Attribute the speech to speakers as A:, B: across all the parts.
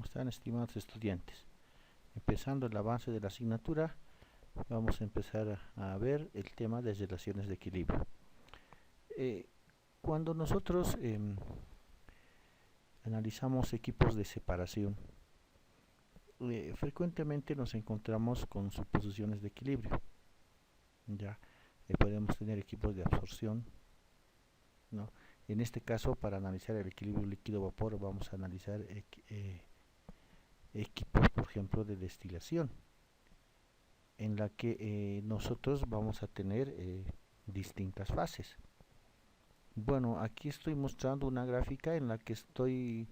A: están, estimados estudiantes? Empezando el avance de la asignatura, vamos a empezar a ver el tema de relaciones de equilibrio. Cuando nosotros analizamos equipos de separación, frecuentemente nos encontramos con suposiciones de equilibrio. Ya podemos tener equipos de absorción, ¿no? En este caso, para analizar el equilibrio líquido-vapor, vamos a analizar equipos, por ejemplo, de destilación, en la que nosotros vamos a tener distintas fases. Bueno, aquí estoy mostrando una gráfica en la que estoy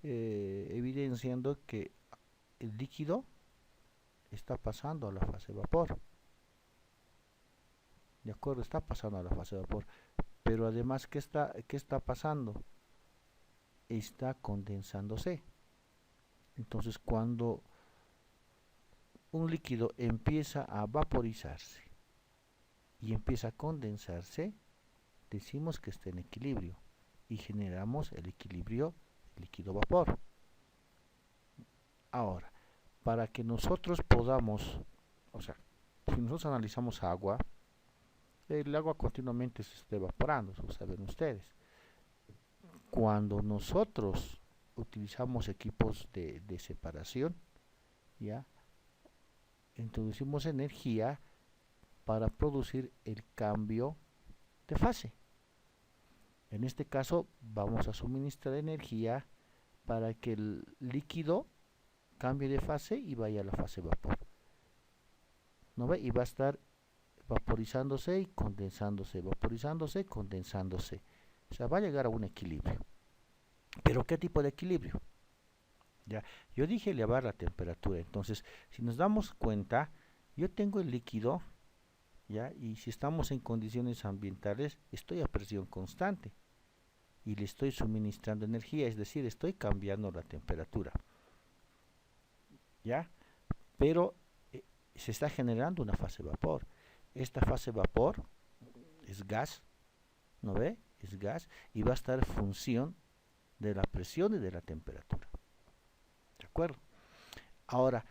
A: evidenciando que el líquido está pasando a la fase vapor. De acuerdo, está pasando a la fase vapor. Pero además, ¿qué está pasando? Está condensándose. Entonces, cuando un líquido empieza a vaporizarse y empieza a condensarse, decimos que está en equilibrio y generamos el equilibrio líquido-vapor. Ahora, para que nosotros podamos, o sea, si nosotros analizamos agua, el agua continuamente se está evaporando, eso saben ustedes. Cuando nosotros utilizamos equipos de separación, ya introducimos energía para producir el cambio de fase. En este caso vamos a suministrar energía para que el líquido cambie de fase y vaya a la fase vapor. ¿No ve? Y va a estar vaporizándose y condensándose, vaporizándose y condensándose. O sea, va a llegar a un equilibrio. ¿Pero qué tipo de equilibrio? Ya, yo dije elevar la temperatura. Entonces, si nos damos cuenta, yo tengo el líquido, ya, y si estamos en condiciones ambientales, estoy a presión constante y le estoy suministrando energía, es decir, estoy cambiando la temperatura, ya, pero se está generando una fase vapor. Esta fase vapor es gas, ¿no ve? Es gas y va a estar en función de la presión y de la temperatura. ¿De acuerdo? Ahora,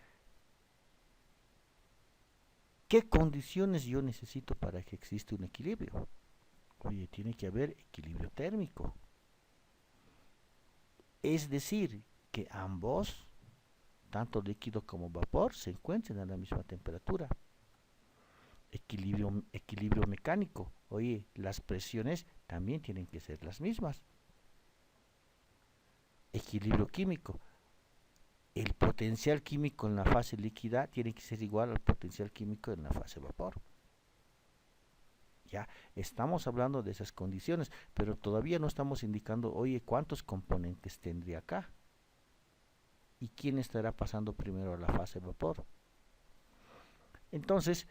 A: ¿qué condiciones yo necesito para que exista un equilibrio? Oye, tiene que haber equilibrio térmico. Es decir, que ambos, tanto líquido como vapor, se encuentren a la misma temperatura. Equilibrio mecánico. Oye, las presiones también tienen que ser las mismas. Equilibrio químico. El potencial químico en la fase líquida tiene que ser igual al potencial químico en la fase vapor. Ya estamos hablando de esas condiciones, pero todavía no estamos indicando, oye, ¿cuántos componentes tendría acá? ¿Y quién estará pasando primero a la fase vapor? Entonces,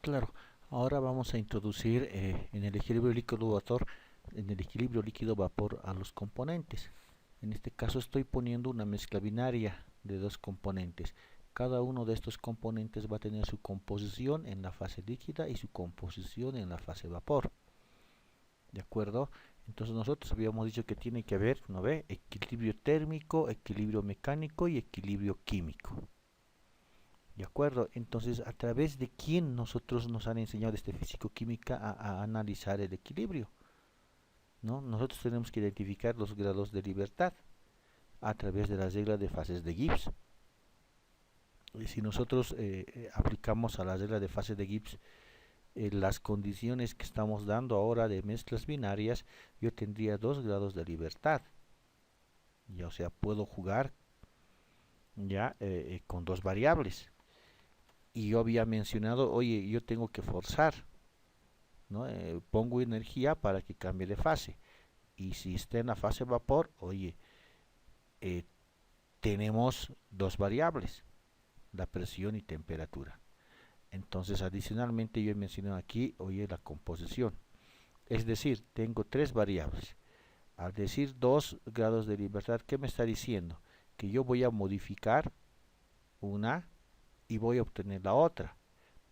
A: claro, ahora vamos a introducir en el equilibrio líquido-vapor, a los componentes. En este caso estoy poniendo una mezcla binaria de dos componentes. Cada uno de estos componentes va a tener su composición en la fase líquida y su composición en la fase vapor. ¿De acuerdo? Entonces nosotros habíamos dicho que tiene que haber, ¿no ve? Equilibrio térmico, equilibrio mecánico y equilibrio químico. ¿De acuerdo? Entonces, ¿a través de quién nosotros nos han enseñado desde físico-química a analizar el equilibrio? ¿No? Nosotros tenemos que identificar los grados de libertad a través de las reglas de fases de Gibbs. Y si nosotros aplicamos a la regla de fases de Gibbs las condiciones que estamos dando ahora de mezclas binarias, yo tendría 2 grados de libertad. Ya, o sea, puedo jugar ya con dos variables. Y yo había mencionado, oye, yo tengo que forzar, ¿no? Pongo energía para que cambie de fase. Y si está en la fase vapor, oye, tenemos dos variables, la presión y temperatura. Entonces, adicionalmente, yo he mencionado aquí, oye, la composición. Es decir, tengo tres variables. Al decir 2 grados de libertad, ¿qué me está diciendo? Que yo voy a modificar una y voy a obtener la otra.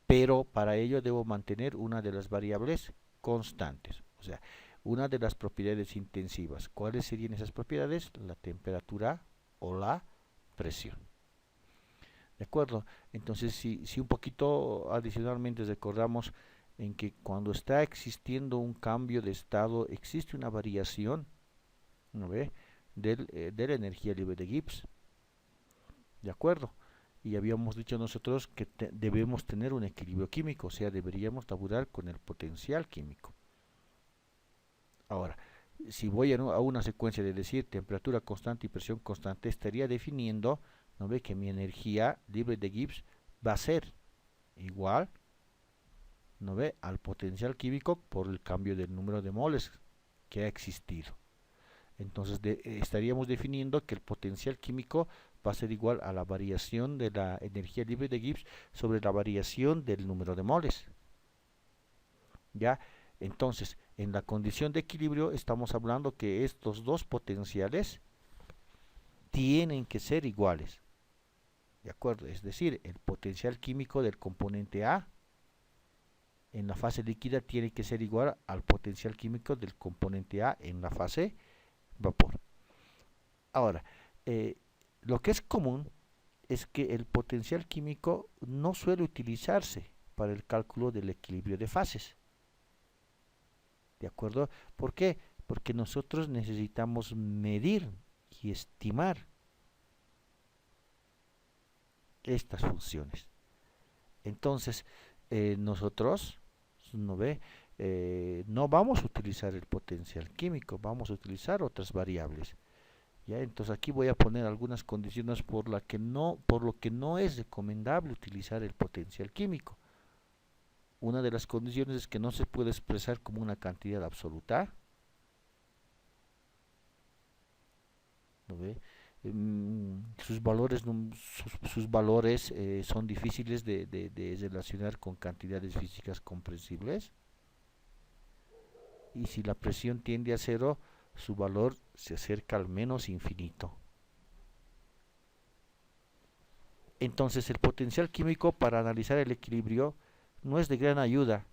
A: Pero para ello debo mantener una de las variables constantes. O sea, una de las propiedades intensivas. ¿Cuáles serían esas propiedades? La temperatura o la presión. ¿De acuerdo? Entonces, si un poquito adicionalmente recordamos en que cuando está existiendo un cambio de estado, existe una variación, ¿no ve? De la energía libre de Gibbs. ¿De acuerdo? Y habíamos dicho nosotros que debemos tener un equilibrio químico, o sea, deberíamos laburar con el potencial químico. Ahora, si voy a una secuencia de decir temperatura constante y presión constante, estaría definiendo, ¿no ve?, que mi energía libre de Gibbs va a ser igual, ¿no ve?, al potencial químico por el cambio del número de moles que ha existido. Entonces estaríamos definiendo que el potencial químico va a ser igual a la variación de la energía libre de Gibbs sobre la variación del número de moles. ¿Ya? Entonces, en la condición de equilibrio estamos hablando que estos dos potenciales tienen que ser iguales. ¿De acuerdo? Es decir, el potencial químico del componente A en la fase líquida tiene que ser igual al potencial químico del componente A en la fase vapor. Ahora, lo que es común es que el potencial químico no suele utilizarse para el cálculo del equilibrio de fases. ¿De acuerdo? ¿Por qué? Porque nosotros necesitamos medir y estimar estas funciones. Entonces, nosotros, ¿no ve?, no vamos a utilizar el potencial químico, vamos a utilizar otras variables. ¿Ya? Entonces aquí voy a poner algunas condiciones por lo que no es recomendable utilizar el potencial químico. Una de las condiciones es que no se puede expresar como una cantidad absoluta. ¿No ve? Sus valores son difíciles de relacionar con cantidades físicas comprensibles. Y si la presión tiende a cero, su valor se acerca al menos infinito. Entonces el potencial químico para analizar el equilibrio no es de gran ayuda,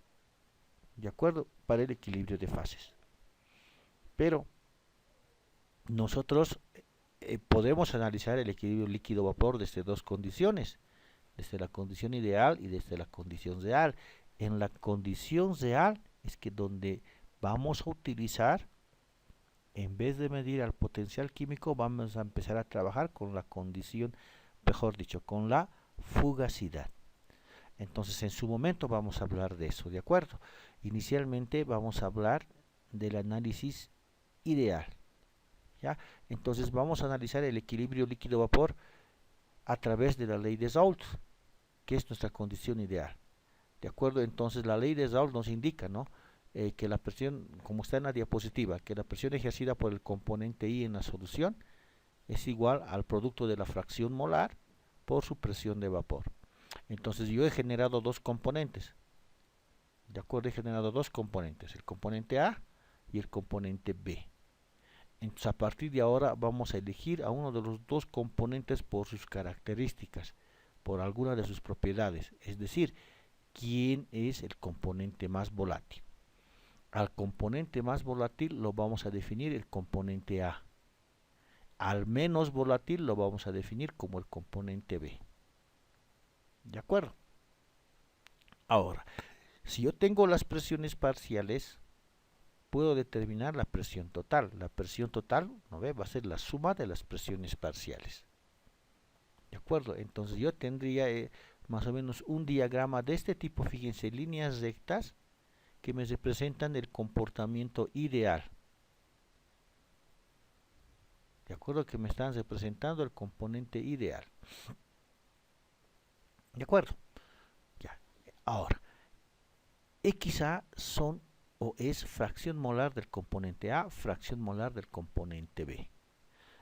A: ¿de acuerdo?, para el equilibrio de fases. Pero nosotros podemos analizar el equilibrio líquido-vapor desde dos condiciones, desde la condición ideal y desde la condición real. En la condición real es que donde vamos a utilizar, en vez de medir al potencial químico, vamos a empezar a trabajar con la condición, mejor dicho, con la fugacidad. Entonces en su momento vamos a hablar de eso, ¿de acuerdo? Inicialmente vamos a hablar del análisis ideal, ¿ya? Entonces vamos a analizar el equilibrio líquido-vapor a través de la ley de Raoult, que es nuestra condición ideal, ¿de acuerdo? Entonces la ley de Raoult nos indica, ¿no?, que la presión, como está en la diapositiva, que la presión ejercida por el componente I en la solución es igual al producto de la fracción molar por su presión de vapor. Entonces yo he generado dos componentes, ¿de acuerdo? He generado dos componentes, el componente A y el componente B. Entonces a partir de ahora vamos a elegir a uno de los dos componentes por sus características, por alguna de sus propiedades, es decir, quién es el componente más volátil. Al componente más volátil lo vamos a definir el componente A. Al menos volátil lo vamos a definir como el componente B. ¿De acuerdo? Ahora, si yo tengo las presiones parciales, puedo determinar la presión total. La presión total, ¿no ve?, va a ser la suma de las presiones parciales. ¿De acuerdo? Entonces yo tendría más o menos un diagrama de este tipo, fíjense, líneas rectas que me representan el comportamiento ideal. ¿De acuerdo? Que me están representando el componente ideal. ¿De acuerdo? Ya. Ahora, XA son o es fracción molar del componente A, fracción molar del componente B.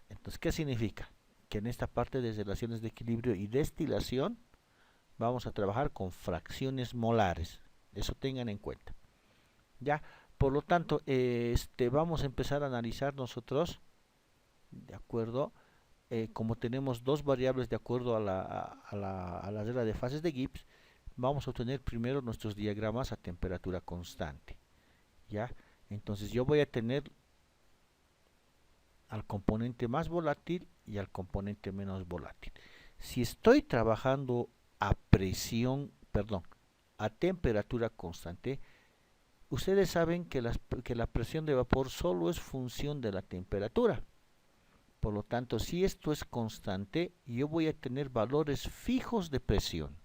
A: Entonces, ¿qué significa? Que en esta parte de relaciones de equilibrio y destilación vamos a trabajar con fracciones molares. Eso tengan en cuenta. Ya, por lo tanto, vamos a empezar a analizar nosotros, de acuerdo, como tenemos dos variables de acuerdo a la regla de fases de Gibbs, vamos a obtener primero nuestros diagramas a temperatura constante. ¿Ya? Entonces yo voy a tener al componente más volátil y al componente menos volátil. Si estoy trabajando a a temperatura constante, ustedes saben que la presión de vapor solo es función de la temperatura. Por lo tanto, si esto es constante, yo voy a tener valores fijos de presión.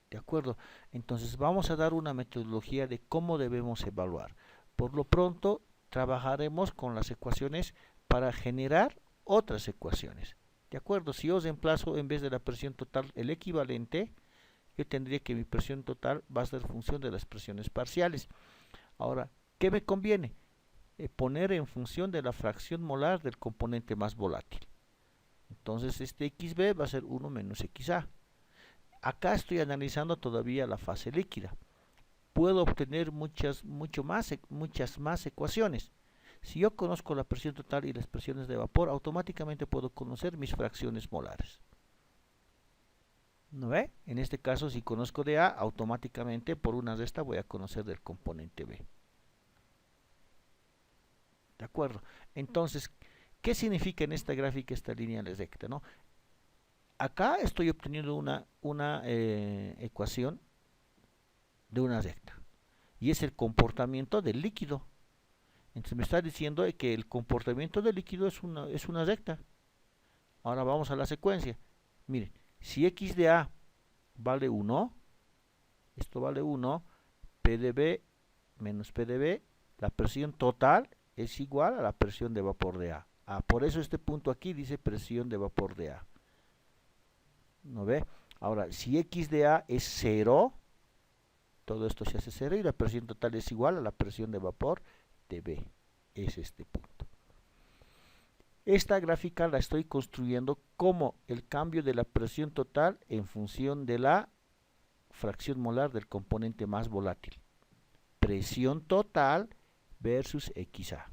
A: ¿De acuerdo? Entonces vamos a dar una metodología de cómo debemos evaluar. Por lo pronto, trabajaremos con las ecuaciones para generar otras ecuaciones. ¿De acuerdo? Si yo os emplazo en vez de la presión total el equivalente, yo tendría que mi presión total va a ser función de las presiones parciales. Ahora, ¿qué me conviene? Poner en función de la fracción molar del componente más volátil. Entonces este XB va a ser 1 menos XA. Acá estoy analizando todavía la fase líquida. Puedo obtener muchas más ecuaciones. Si yo conozco la presión total y las presiones de vapor, automáticamente puedo conocer mis fracciones molares. ¿No ve? En este caso, si conozco de A, automáticamente por una de estas voy a conocer del componente B. ¿De acuerdo? Entonces, ¿qué significa en esta gráfica esta línea recta, ¿no? Acá estoy obteniendo una ecuación de una recta. Y es el comportamiento del líquido. Entonces me está diciendo que el comportamiento del líquido es una recta. Ahora vamos a la secuencia. Miren, si x de A vale 1, esto vale 1, P de B menos P de B, la presión total es igual a la presión de vapor de A. Por eso este punto aquí dice presión de vapor de A. ¿No ve? Ahora, si x de A es 0, todo esto se hace 0 y la presión total es igual a la presión de vapor de B. Es este punto. Esta gráfica la estoy construyendo como el cambio de la presión total en función de la fracción molar del componente más volátil. Presión total versus XA.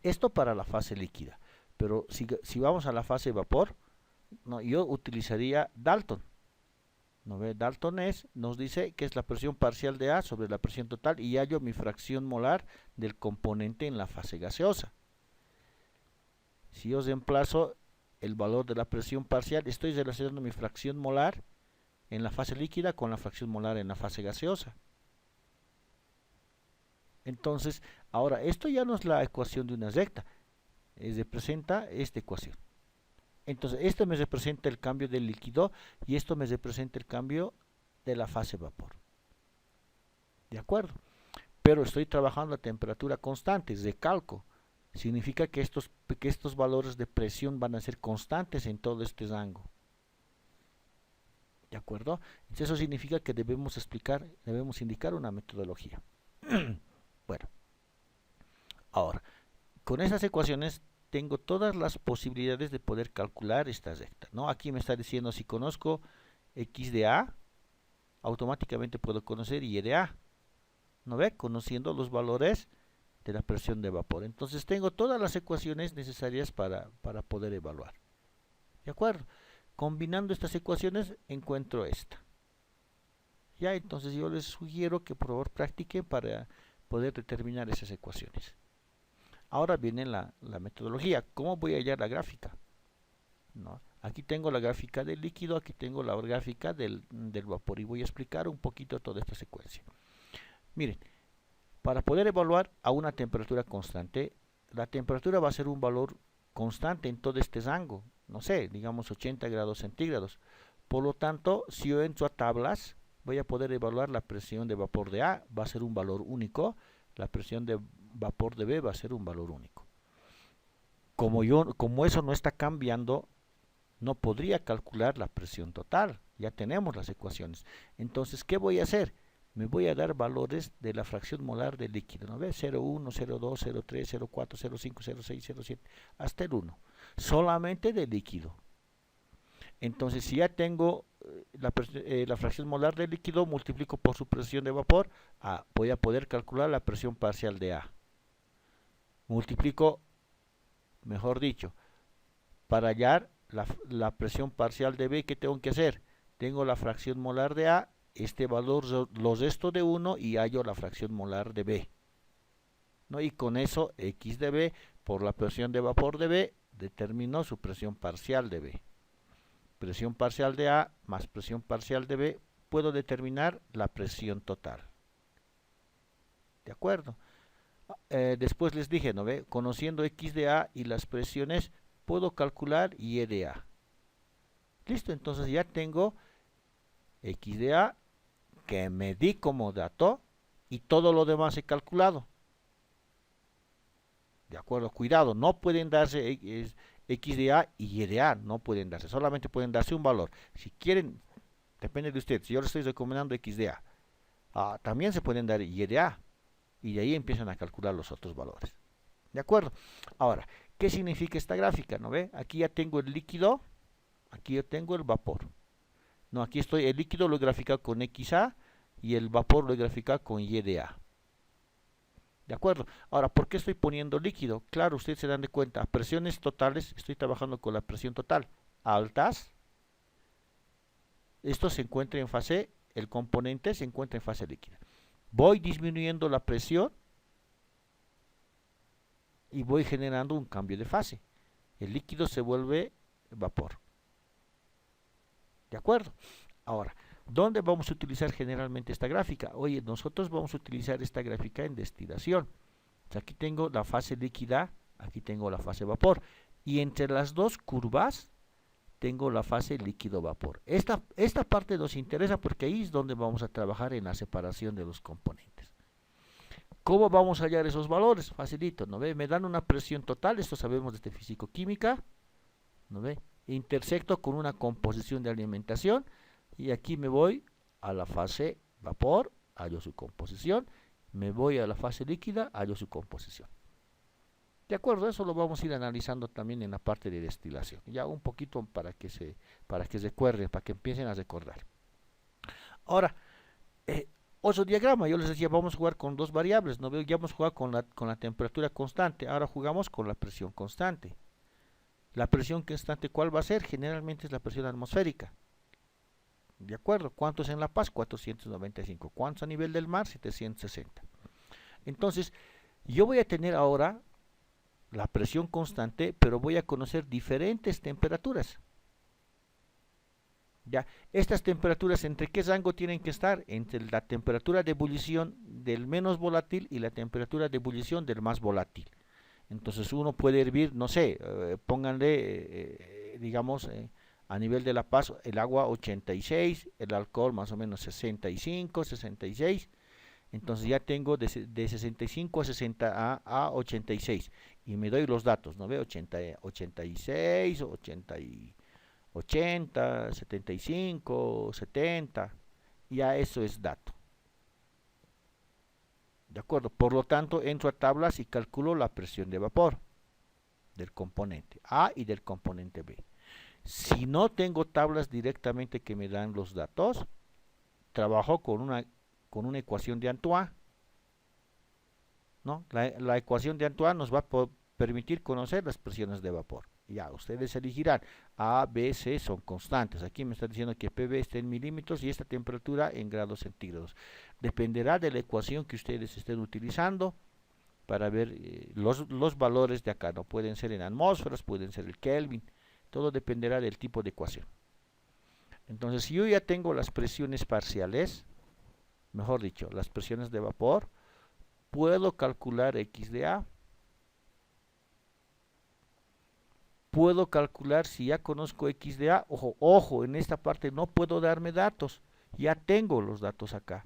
A: Esto para la fase líquida. Pero si vamos a la fase vapor, no, yo utilizaría Dalton. ¿No ve? Dalton nos dice que es la presión parcial de A sobre la presión total y hallo mi fracción molar del componente en la fase gaseosa. Si yo reemplazo el valor de la presión parcial, estoy relacionando mi fracción molar en la fase líquida con la fracción molar en la fase gaseosa. Entonces, ahora, esto ya no es la ecuación de una recta, representa esta ecuación. Entonces, esto me representa el cambio del líquido y esto me representa el cambio de la fase vapor. ¿De acuerdo? Pero estoy trabajando a temperatura constante, recalco. Significa que estos valores de presión van a ser constantes en todo este rango. ¿De acuerdo? Entonces, eso significa que debemos indicar una metodología. Bueno, ahora, con esas ecuaciones tengo todas las posibilidades de poder calcular esta recta, ¿no? Aquí me está diciendo si conozco x de A, automáticamente puedo conocer y de A, ¿no ve? Conociendo los valores de la presión de vapor. Entonces tengo todas las ecuaciones necesarias para poder evaluar. ¿De acuerdo? Combinando estas ecuaciones encuentro esta. Ya, entonces yo les sugiero que por favor practiquen para poder determinar esas ecuaciones. Ahora viene la metodología. ¿Cómo voy a hallar la gráfica? ¿No? Aquí tengo la gráfica del líquido, aquí tengo la gráfica del vapor y voy a explicar un poquito toda esta secuencia. Miren, para poder evaluar a una temperatura constante, la temperatura va a ser un valor constante en todo este rango, no sé, digamos 80 grados centígrados. Por lo tanto, si yo entro a tablas, voy a poder evaluar la presión de vapor de A, va a ser un valor único, la presión de vapor de B va a ser un valor único. Como eso no está cambiando, no podría calcular la presión total. Ya tenemos las ecuaciones. Entonces, ¿qué voy a hacer? Me voy a dar valores de la fracción molar del líquido. ¿No ves? 0,1, 0,2, 0,3, 0,4, 0,5, 0,6, 0,7, hasta el 1. Solamente de líquido. Entonces, si ya tengo la fracción molar del líquido, multiplico por su presión de vapor, voy a poder calcular la presión parcial de A. Multiplico, mejor dicho, para hallar la presión parcial de B, ¿qué tengo que hacer? Tengo la fracción molar de A, este valor lo resto de 1 y hallo la fracción molar de B. ¿no? Y con eso X de B por la presión de vapor de B determinó su presión parcial de B. Presión parcial de A más presión parcial de B, puedo determinar la presión total. ¿De acuerdo? Después les dije, ¿no ve? Conociendo X de A y las presiones, puedo calcular Y de A. Listo, entonces ya tengo X de A que me di como dato y todo lo demás he calculado. De acuerdo, cuidado, no pueden darse X de A y Y de A, no pueden darse, solamente pueden darse un valor. Si quieren, depende de usted, si yo les estoy recomendando X de A, también se pueden dar Y de A, y de ahí empiezan a calcular los otros valores. ¿De acuerdo? Ahora, ¿qué significa esta gráfica? ¿No ve? Aquí ya tengo el líquido, aquí yo tengo el vapor. No, aquí estoy, el líquido lo he graficado con XA y el vapor lo he graficado con Y de A. ¿De acuerdo? Ahora, ¿por qué estoy poniendo líquido? Claro, ustedes se dan de cuenta, presiones totales, estoy trabajando con la presión total. Altas, esto se encuentra en fase, el componente se encuentra en fase líquida. Voy disminuyendo la presión y voy generando un cambio de fase. El líquido se vuelve vapor. ¿De acuerdo? Ahora, ¿dónde vamos a utilizar generalmente esta gráfica? Oye, nosotros vamos a utilizar esta gráfica en destilación. O sea, aquí tengo la fase líquida, aquí tengo la fase vapor. Y entre las dos curvas tengo la fase líquido-vapor. Esta parte nos interesa porque ahí es donde vamos a trabajar en la separación de los componentes. ¿Cómo vamos a hallar esos valores? Facilito, ¿no ve? Me dan una presión total, esto sabemos desde físico-química, ¿no ve? Intersecto con una composición de alimentación y aquí me voy a la fase vapor, hallo su composición, me voy a la fase líquida, hallo su composición. De acuerdo, eso lo vamos a ir analizando también en la parte de destilación, ya un poquito para que recuerden, para que empiecen a recordar. Ahora, otro diagrama, yo les decía, vamos a jugar con dos variables, ¿no? Ya hemos jugado con la temperatura constante, ahora jugamos con la presión constante. La presión constante, ¿cuál va a ser? Generalmente es la presión atmosférica. ¿De acuerdo? ¿Cuánto es en La Paz? 495. ¿Cuánto a nivel del mar? 760. Entonces, yo voy a tener ahora la presión constante, pero voy a conocer diferentes temperaturas. Ya, estas temperaturas, ¿entre qué rango tienen que estar? Entre la temperatura de ebullición del menos volátil y la temperatura de ebullición del más volátil. Entonces uno puede hervir, no sé, pónganle, digamos, a nivel de La Paz, el agua 86, el alcohol más o menos 65, 66. Entonces ya tengo de 65 a 60 a 86. Y me doy los datos, ¿no ve? 86, 80, 75, 70. Ya eso es dato. ¿De acuerdo? Por lo tanto, entro a tablas y calculo la presión de vapor del componente A y del componente B. Si no tengo tablas directamente que me dan los datos, trabajo con una ecuación de Antoine, ¿no? La ecuación de Antoine nos va a permitir conocer las presiones de vapor. Ya, ustedes elegirán, A, B, C son constantes. Aquí me está diciendo que PB está en milímetros y esta temperatura en grados centígrados. Dependerá de la ecuación que ustedes estén utilizando para ver los valores de acá. No pueden ser en atmósferas, pueden ser el Kelvin. Todo dependerá del tipo de ecuación. Entonces, si yo ya tengo las presiones parciales, mejor dicho, las presiones de vapor, puedo calcular X de A. Puedo calcular si ya conozco X de A. Ojo, en esta parte no puedo darme datos. Ya tengo los datos acá.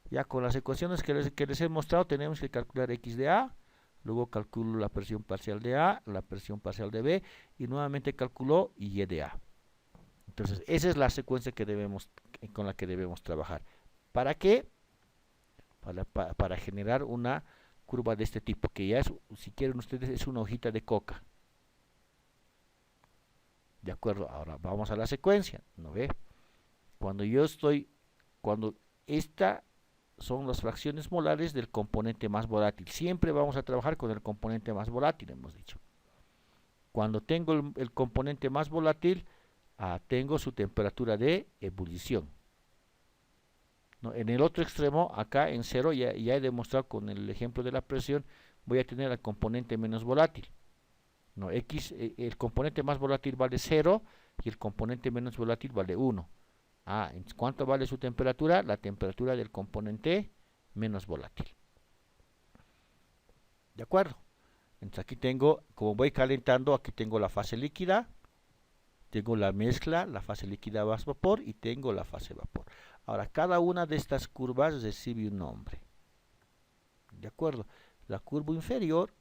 A: Ya con las ecuaciones que les he mostrado tenemos que calcular X de A. Luego calculo la presión parcial de A, la presión parcial de B y nuevamente calculo Y de A. Entonces, esa es la secuencia con la que debemos trabajar. ¿Para qué? Para generar una curva de este tipo, que ya es, si quieren ustedes, es una hojita de coca. De acuerdo, ahora vamos a la secuencia, ¿no ve? Cuando esta son las fracciones molares del componente más volátil. Siempre vamos a trabajar con el componente más volátil, hemos dicho. Cuando tengo el componente más volátil, tengo su temperatura de ebullición. ¿no? En el otro extremo, acá en 0, ya he demostrado con el ejemplo de la presión, voy a tener al componente menos volátil. ¿No? El componente más volátil vale 0 y el componente menos volátil vale 1. ¿Cuánto vale su temperatura? La temperatura del componente menos volátil. ¿De acuerdo? Entonces aquí tengo, como voy calentando, aquí tengo la fase líquida, tengo la mezcla, la fase líquida más vapor y tengo la fase vapor. Ahora, cada una de estas curvas recibe un nombre. ¿De acuerdo? La curva inferior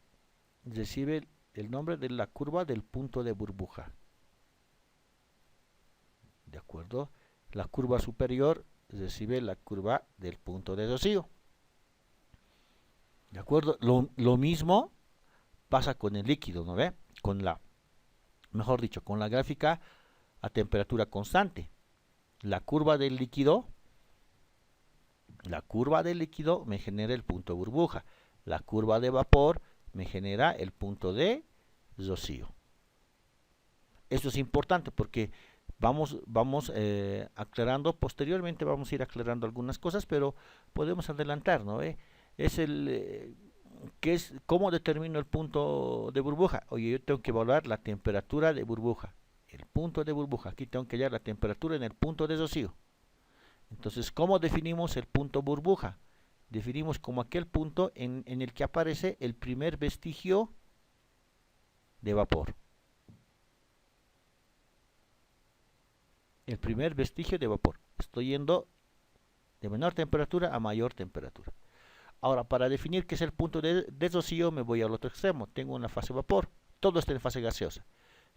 A: recibe el nombre de la curva del punto de burbuja. ¿De acuerdo? La curva superior recibe la curva del punto de rocío. ¿De acuerdo? Lo mismo pasa con el líquido, ¿no ve? Mejor dicho, con la gráfica a temperatura constante. La curva del líquido me genera el punto de burbuja. La curva de vapor me genera el punto de rocío. Esto es importante porque vamos aclarando, posteriormente vamos a ir aclarando algunas cosas, pero podemos adelantar, ¿no? ¿Cómo determino el punto de burbuja? Oye, yo tengo que evaluar la temperatura de burbuja, el punto de burbuja. Aquí tengo que hallar la temperatura en el punto de rocío. Entonces, ¿cómo definimos el punto burbuja? Definimos como aquel punto en el que aparece el primer vestigio de vapor. El primer vestigio de vapor. Estoy yendo de menor temperatura a mayor temperatura. Ahora, para definir qué es el punto de rocío, me voy al otro extremo. Tengo una fase vapor. Todo está en fase gaseosa.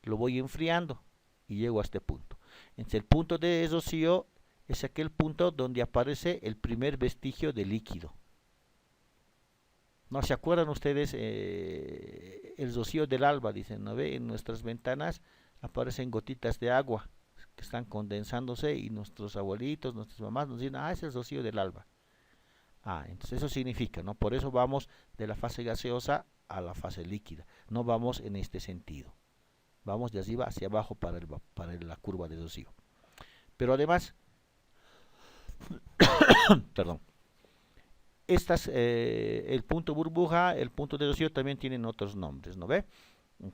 A: Lo voy enfriando y llego a este punto. Entonces, el punto de rocío es aquel punto donde aparece el primer vestigio de líquido. ¿No se acuerdan ustedes el rocío del alba? Dicen, ¿no ve? En nuestras ventanas aparecen gotitas de agua que están condensándose y nuestros abuelitos, nuestras mamás nos dicen, es el rocío del alba. Entonces eso significa, ¿no? Por eso vamos de la fase gaseosa a la fase líquida. No vamos en este sentido. Vamos de arriba hacia abajo para la curva de rocío. Pero además, perdón, el punto burbuja, el punto de rocío también tienen otros nombres, ¿no ve?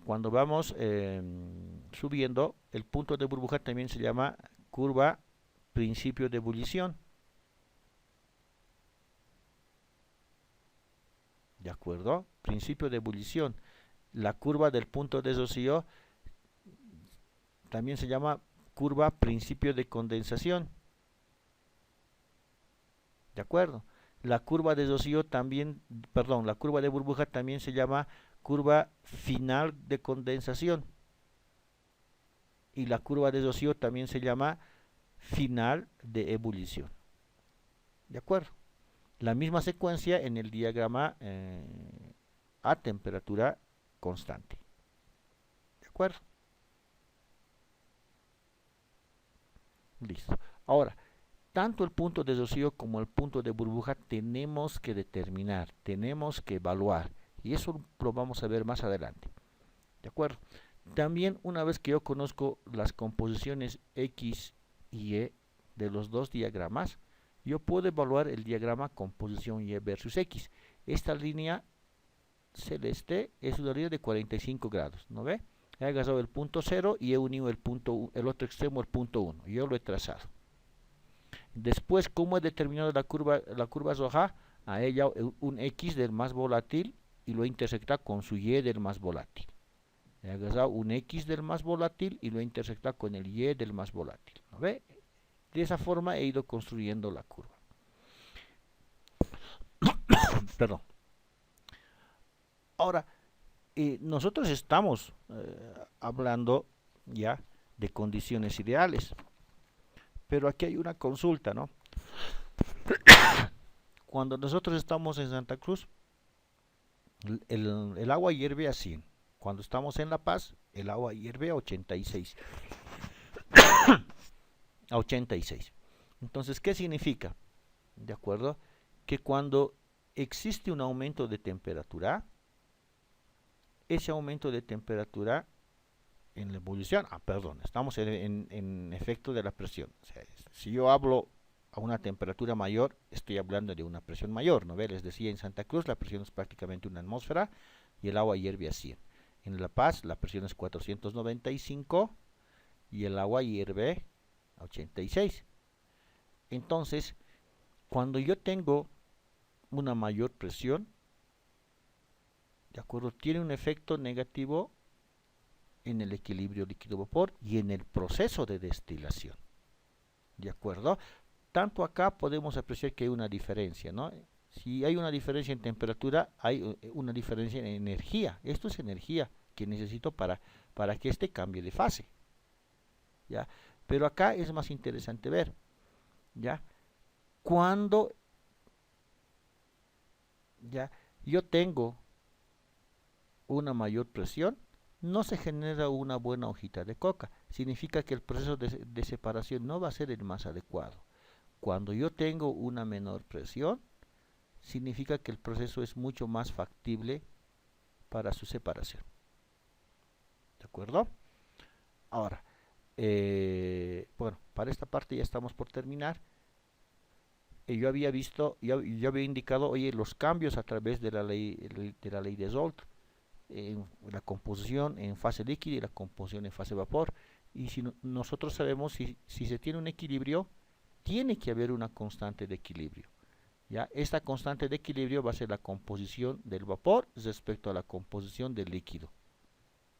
A: Cuando vamos subiendo, el punto de burbuja también se llama curva principio de ebullición. ¿De acuerdo? Principio de ebullición. La curva del punto de rocío también se llama curva principio de condensación. ¿De acuerdo? La curva de rocío también, perdón, la curva de burbuja también se llama curva final de condensación. Y la curva de rocío también se llama final de ebullición. ¿De acuerdo? La misma secuencia en el diagrama a temperatura constante. ¿De acuerdo? Listo. Ahora, tanto el punto de rocío como el punto de burbuja tenemos que determinar, tenemos que evaluar. Y eso lo vamos a ver más adelante. ¿De acuerdo? También una vez que yo conozco las composiciones X y Y de los dos diagramas, yo puedo evaluar el diagrama composición Y versus X. Esta línea celeste es una línea de 45 grados, ¿no ve? He agarrado el punto 0 y he unido el otro extremo, el punto 1. Yo lo he trazado. Después, ¿cómo he determinado la curva roja? A ella un X del más volátil y lo he intersectado con su Y del más volátil. He agarrado un X del más volátil y lo he intersectado con el Y del más volátil. ¿No ve? De esa forma he ido construyendo la curva. Perdón. Ahora, nosotros estamos hablando ya de condiciones ideales. Pero aquí hay una consulta, ¿no? Cuando nosotros estamos en Santa Cruz, el agua hierve a 100. Cuando estamos en La Paz, el agua hierve a 86. A 86. Entonces, ¿qué significa? ¿De acuerdo? Que cuando existe un aumento de temperatura, ese aumento de temperatura en la ebullición, estamos en efecto de la presión. O sea, si yo hablo a una temperatura mayor, estoy hablando de una presión mayor, ¿no ve? Les decía, en Santa Cruz la presión es prácticamente una atmósfera y el agua hierve a 100. En La Paz la presión es 495 y el agua hierve a 86. Entonces, cuando yo tengo una mayor presión, ¿de acuerdo? Tiene un efecto negativo en el equilibrio líquido-vapor y en el proceso de destilación. ¿De acuerdo? Tanto acá podemos apreciar que hay una diferencia, ¿no? Si hay una diferencia en temperatura, hay una diferencia en energía. Esto es energía que necesito para que este cambie de fase. ¿Ya? Pero acá es más interesante ver, ¿ya? Cuando ya yo tengo una mayor presión, no se genera una buena hojita de coca. Significa que el proceso de separación no va a ser el más adecuado. Cuando yo tengo una menor presión, significa que el proceso es mucho más factible para su separación. ¿De acuerdo? Ahora, bueno, para esta parte ya estamos por terminar. Yo había visto, yo había indicado, oye, los cambios a través de la ley de Zolt, en la composición en fase líquida y la composición en fase vapor. Y si nosotros sabemos, si se tiene un equilibrio, tiene que haber una constante de equilibrio. ¿Ya? Esta constante de equilibrio va a ser la composición del vapor respecto a la composición del líquido.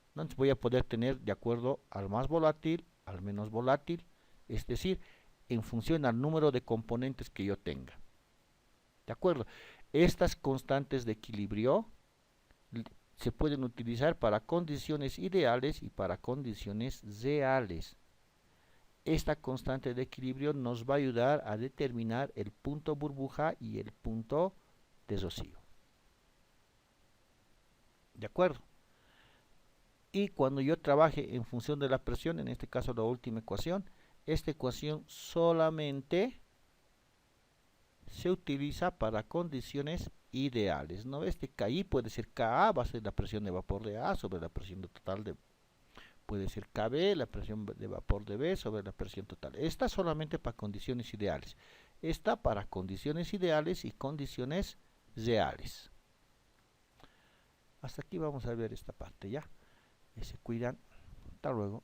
A: Entonces voy a poder tener de acuerdo al más volátil, al menos volátil, es decir, en función al número de componentes que yo tenga. ¿De acuerdo? Estas constantes de equilibrio se pueden utilizar para condiciones ideales y para condiciones reales. Esta constante de equilibrio nos va a ayudar a determinar el punto burbuja y el punto de rocío. ¿De acuerdo? Y cuando yo trabaje en función de la presión, en este caso la última ecuación, esta ecuación solamente se utiliza para condiciones ideales. ¿No? Este KI puede ser KA, va a ser la presión de vapor de A sobre la presión total de, puede ser KB, la presión de vapor de B sobre la presión total. Esta solamente para condiciones ideales. Esta para condiciones ideales y condiciones reales. Hasta aquí vamos a ver esta parte ya. Se cuidan. Hasta luego.